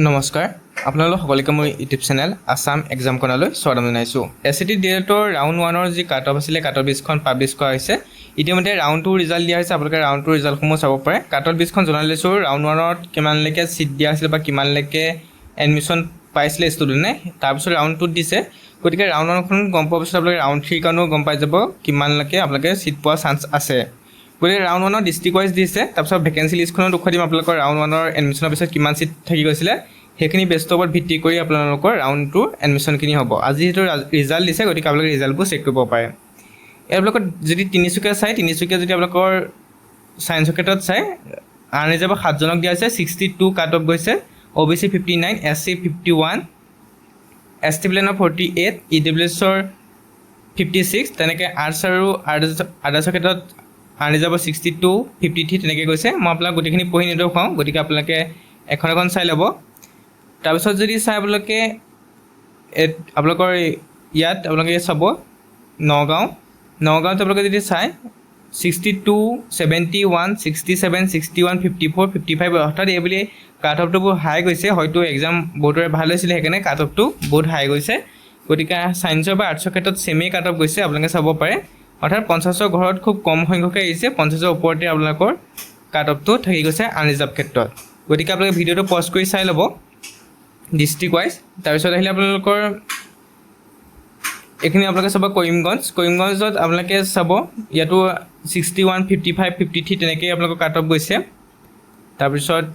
নমস্কাৰ আপোনালোক সকলোকে মোৰ ইউটিউব চেনেল আসাম এক্সাম কৰ্ণাৰলৈ স্বাগতম জনাইছোঁ। SAT ডিএলএডৰ ৰাউণ্ড 1ৰ যি কাট অফ আছিলে কাট অফ লিষ্টখন পাব্লিছ কৰা হৈছে। ইতিমধ্যে ৰাউণ্ড 2 ৰিজাল্ট দিয়া হৈছে। আপোনালোকে ৰাউণ্ড 2 ৰিজাল্টসমূহ চাব পাৰে। কাট অফ লিষ্টখন জনাই লৈছোঁ। ৰাউণ্ড 1ত কিমানলৈকে ছিট দিয়া হৈছিলে বা কিমানলৈকে এডমিশ্যন পাইছিলে ষ্টুডেণ্টে, তাৰপিছত ৰাউণ্ড 2ত দিছে। গতিকে ৰাউণ্ড 1খন গম পোৱাৰ পিছত আপোনালোকে ৰাউণ্ড 3 কাৰণেও গম পাই যাব কিমানলৈকে আপোনালোকে ছিট পোৱাৰ চান্স আছে। গতিকে ৰাউণ্ড 1ৰ ডিষ্ট্ৰিক্ট ৱাইজ দিছে। তাৰপিছত ভেকেঞ্চি লিষ্টখনো দেখুৱাই দিম আপোনালোকৰ ৰাউণ্ড 1ৰ এডমিশ্যনৰ পিছত কিমান ছিট থাকি গৈছিলে। সেইখিনি বেষ্টৰ ওপৰত ভিত্তি কৰি আপোনালোকৰ ৰাউণ্ড 2 এডমিশ্যনখিনি হ'ব। আজি যিহেতু ৰিজাল্ট দিছে, গতিকে আপোনালোকে ৰিজাল্টবোৰ চেক কৰিব পাৰে। এইবিলাকত যদি তিনিচুকীয়া যদি আপোনালোকৰ ছায়েন্সৰ ক্ষেত্ৰত চাই আনৰিজাৰ্ভ 7জনক দিয়া হৈছে। 62 কাট অফ গৈছে। OBC 59, SC 51, ST প্লেনৰ 48, EWSৰ 56, তেনেকৈ আৰ্টছ আৰু আদাৰ্ছৰ ক্ষেত্ৰত আনৰিজাৰ্ভ 62, 53 তেনেকৈ গৈছে। মই আপোনাক গোটেইখিনি পঢ়ি নেদেখুৱাওঁ, গতিকে আপোনালোকে এখন এখন চাই ল'ব। তাৰপিছত যদি চাই আপোনালোকৰ ইয়াত আপোনালোকে চাব নগাঁৱত আপোনালোকে যদি চাই 62, 71, 67, 61, 54, 55 অৰ্থাৎ এইবুলি কাট অফটো বহুত হাই গৈছে। হয়তো এক্সাম বহুতৰে ভাল হৈছিলে, সেইকাৰণে কাট অফটো বহুত হাই গৈছে। গতিকে ছায়েন্সৰ বা আৰ্টছৰ ক্ষেত্ৰত ছেমেই কাট অফ গৈছে, আপোনালোকে চাব পাৰে। অৰ্থাৎ 50ৰ ঘৰত খুব কম সংখ্যকে আহিছে। 50ৰ ওপৰতে আপোনালোকৰ কাট অফটো থাকি গৈছে আনৰিজাৰ্ভ ক্ষেত্ৰত। গতিকে আপোনালোকে ভিডিঅ'টো পজ কৰি চাই ল'ব ডিষ্ট্ৰিক্ট ৱাইজ। তাৰপিছত আহিলে আপোনালোকৰ এইখিনি আপোনালোকে চাব কৰিমগঞ্জত আপোনালোকে চাব ইয়াতো 61, 55, 53 তেনেকৈ আপোনালোকৰ কাট অফ গৈছে। তাৰপিছত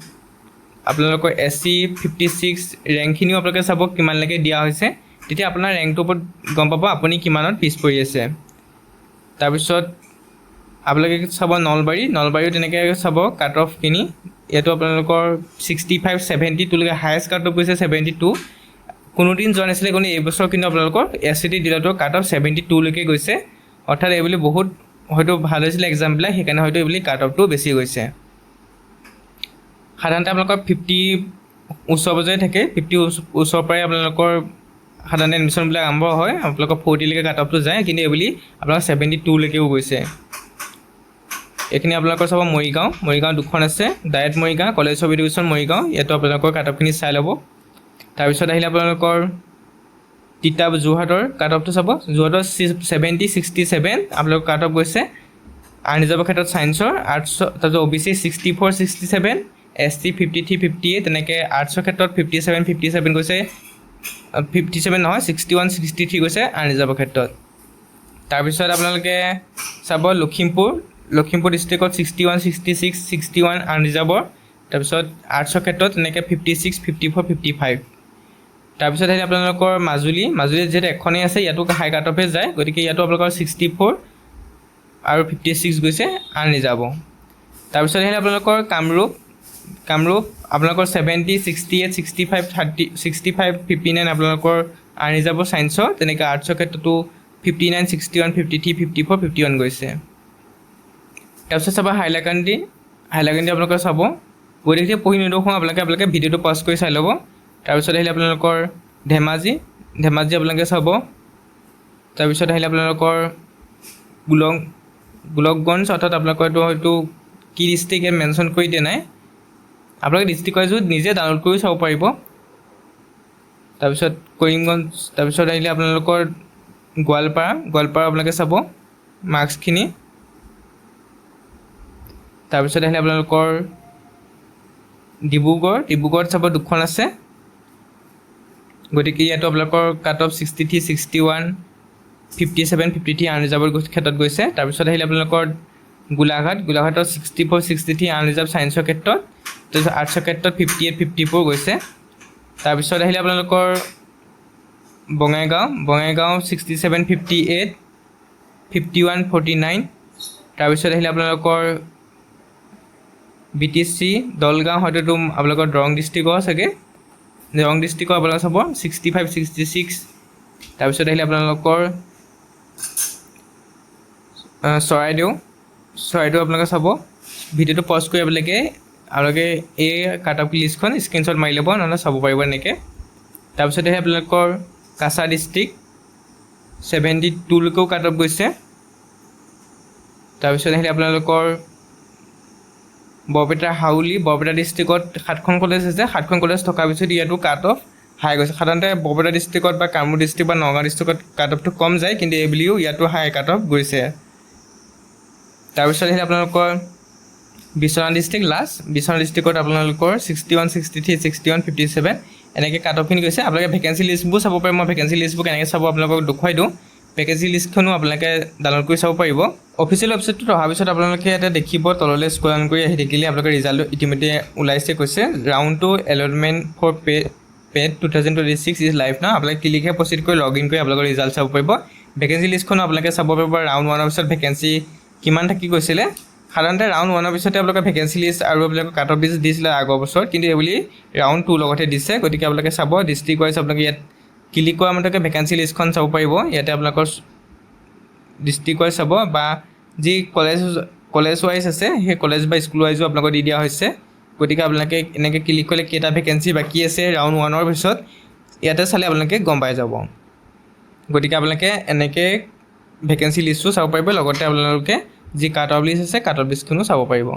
আপোনালোকৰ SC 56 ৰেংকখিনিও আপোনালোকে চাব কিমানলৈকে দিয়া হৈছে। তেতিয়া আপোনাৰ ৰেংকটোৰ ওপৰত গম পাব আপুনি কিমানত পিছ পৰি আছে। তাৰপিছত আপোনালোকে চাব নলবাৰীও তেনেকৈ চাব কাট অফখিনি। ইয়াতো আপোনালোকৰ 65, 72লৈকে হায়েষ্ট কাট অফ গৈছে 72। কোনোদিন যোৱা নাছিলে, কিন্তু এইবছৰ কিন্তু আপোনালোকৰ SAT ডিএলএডৰ কাট অফ 72লৈকে গৈছে। অৰ্থাৎ এইবুলি বহুত হয়তো ভাল হৈছিলে এক্সামবিলাক, সেইকাৰণে হয়তো এইবুলি কাট অফটো বেছি গৈছে। সাধাৰণতে আপোনালোকৰ 50 ওচৰ পাজৰে থাকে। 50 ওচৰৰ পৰাই আপোনালোকৰ সাধাৰণতে এডমিশ্যনবিলাক আৰম্ভ হয়। আপোনালোকৰ 40লৈকে কাট অফটো যায়, কিন্তু এইবুলি আপোনালোকৰ 72লৈকেও গৈছে। এইখিনি আপোনালোকৰ চাব মৰিগাঁও দুখন আছে, direct Morigaon, college of education Morigaon. ইয়াতো আপোনালোকৰ কাট অফখিনি চাই ল'ব। তাৰপিছত আহিলে আপোনালোকৰ যোৰহাটৰ কাট অফটো চাব। যোৰহাটৰ 70, 67 আপোনালোকৰ কাট অফ গৈছে আনৰিজাৰ্ভৰ ক্ষেত্ৰত ছায়েন্সৰ। আৰ্টছৰ তাৰপিছত OBC 64, 67, ST 53, 58 তেনেকৈ আৰ্টছৰ ক্ষেত্ৰত 57, 57 গৈছে। 57 নহয় 61, 63 গৈছে আনৰিজাৰ্ভৰ ক্ষেত্ৰত। তাৰপিছত আপোনালোকে চাব লখিমপুৰ ডিষ্ট্ৰিক্টত 61, 66, 61 আনৰিজাৰ্ভৰ। তাৰপিছত আৰ্টছৰ ক্ষেত্ৰত তেনেকৈ 56, 54, 55। তাৰপিছত আহিলে আপোনালোকৰ মাজুলীত যিহেতু এখনেই আছে, ইয়াতো হাই কাট অফে যায়। গতিকে ইয়াতো আপোনালোকৰ 64 আৰু 56 গৈছে আনৰিজাৰ্ভ। তাৰপিছত আহিলে আপোনালোকৰ কামৰূপ আপোনালোকৰ 70, 68, 65, 30, 65, 59 আপোনালোকৰ আনৰিজাৰ্ভৰ ছায়েন্সৰ। তেনেকৈ আৰ্টছৰ ক্ষেত্ৰতো 59, 61, 53, 54, 51 গৈছে। তাৰপিছত চাব হাইলাকান্দি আপোনালোকে চাব। গোটেইখিনি পঢ়ি নেদেখুৱাওঁ, আপোনালোকে ভিডিঅ'টো পজ কৰি চাই ল'ব। তাৰপিছত আহিলে আপোনালোকৰ ধেমাজি আপোনালোকে চাব। তাৰপিছত আহিলে আপোনালোকৰ গোলকগঞ্জ, অৰ্থাৎ আপোনালোকৰ এইটো হয়তো কি ডিষ্ট্ৰিক্ট ইয়াত মেনশ্যন কৰি দিয়া নাই। আপোনালোকে ডিষ্ট্ৰিক্ট ৱাইজো নিজে ডাউনলোড কৰি চাব পাৰিব। তাৰপিছত কৰিমগঞ্জ, তাৰপিছত আহিলে আপোনালোকৰ গোৱালপাৰা আপোনালোকে চাব মাৰ্কছখিনি। তাৰপিছত আহিলে আপোনালোকৰ ডিব্ৰুগড়ত চাব দুখন আছে। গতিকে ইয়াতো আপোনালোকৰ কাট অফ 63, 61, 57, 53 আনৰিজাৰ্ভৰ ক্ষেত্ৰত গৈছে। তাৰপিছত আহিলে আপোনালোকৰ গোলাঘাটত 64, 63 আনৰিজাৰ্ভ ছায়েন্সৰ ক্ষেত্ৰত। তাৰপিছত আৰ্টছৰ ক্ষেত্ৰত 58, 54 গৈছে। তাৰপিছত আহিলে আপোনালোকৰ বঙাইগাঁও 67, 58, 51, 49। তাৰপিছত আহিলে আপোনালোকৰ BTC দলগাঁও, হয়তো এইটো আপোনালোকৰ দৰং ডিষ্ট্ৰিক্টৰ চাগে, দৰং ডিষ্ট্ৰিক্টৰ আপোনালোকে চাব 65, 66। তাৰপিছত আহিলে আপোনালোকৰ চৰাইদেউ আপোনালোকে চাব। ভিডিঅ'টো পজ কৰি আপোনালোকে এই কাট অফ লিষ্টখন স্ক্ৰীনশ্বট মাৰি ল'ব, নহ'লে চাব পাৰিব এনেকৈ। তাৰপিছত আহি আপোনালোকৰ কাছাৰ ডিষ্ট্ৰিক্ট 72লৈকেও কাট অফ গৈছে। তাৰপিছত আহিলে আপোনালোকৰ বৰপেটা হাউলি বৰপেটা ডিষ্ট্ৰিক্টত 7খন কলেজ আছে 7খন কলেজ থকাৰ পিছত ইয়াতো কাট অফ হাই গৈছে সাধাৰণতে বৰপেটা ডিষ্ট্ৰিক্টত বা কামৰূপ ডিষ্ট্ৰিক্ট বা নগাঁও ডিষ্ট্ৰিক্টত কাট অফটো কম যায় কিন্তু এইবুলিও ইয়াতো হাই কাট অফ গৈছে তাৰপিছত আহিলে আপোনালোকৰ বিশ্বনাথ ডিষ্ট্ৰিক্ট লাষ্ট বিশ্বনাথ ডিষ্ট্ৰিক্টত আপোনালোকৰ 61 63 61 57 এনেকৈ কাট অফখিনি গৈছে আপোনালোকে ভেকেঞ্চি লিষ্টবোৰ চাব পাৰে মই ভেকেঞ্চি লিষ্টবোৰ কেনেকৈ চাব আপোনালোকক দেখুৱাই দিওঁ ভেকেঞ্চি লিষ্টখনো আপোনালোকে ডাউনলোড কৰি চাব পাৰিব অফিচিয়েল ৱেবছাইটটোত অহাৰ পিছত আপোনালোকে ইয়াতে দেখিব তললৈ স্ক্ৰল ডাউন কৰি আহি থাকিলে আপোনালোকৰ ৰিজাল্টটো ইতিমধ্যে ওলাইছে কৈছে ৰাউণ্ড 2 এলটমেণ্ট ফৰ পেড 2026 ইজ লাইভ ন আপোনালোকে ক্লিকহে প্ৰচিড কৰি লগ ইন কৰি আপোনালোকৰ ৰিজাল্ট চাব পাৰিব ভেকেঞ্চি লিষ্টখনো আপোনালোকে চাব পাৰিব ৰাউণ্ড 1ৰ পিছত ভেকেঞ্চি কিমান থাকি গৈছিলে সাধাৰণতে ৰাউণ্ড 1ৰ পিছতে আপোনালোকে ভেকেঞ্চি লিষ্ট আৰু আপোনালোকে কাট অফ লিষ্ট দিছিলে আগৰ বছৰ কিন্তু এইবুলি ৰাউণ্ড 2 লগতে দিছে গতিকে আপোনালোকে চাব ডিষ্ট্ৰিক্ট ৱাইজ আপোনালোকে ইয়াত ক্লিক কৰা মাত্ৰকে ভেকেঞ্চি লিষ্টখন চাব পাৰিব ইয়াতে আপোনালোকৰ ডিষ্ট্ৰিক্ট ৱাইজ চাব বা যি কলেজ ৱাইজ আছে সেই কলেজ বা স্কুল ৱাইজো আপোনালোকক দি দিয়া হৈছে গতিকে আপোনালোকে এনেকৈ ক্লিক কৰিলে কেইটা ভেকেঞ্চি বাকী আছে ৰাউণ্ড 1ৰ পিছত ইয়াতে চালে আপোনালোকে গম পাই যাব গতিকে আপোনালোকে এনেকৈ ভেকেঞ্চি লিষ্টটো চাব পাৰিব লগতে আপোনালোকে যি কাট অফ লিষ্ট আছে কাট অফ লিষ্টখনো চাব পাৰিব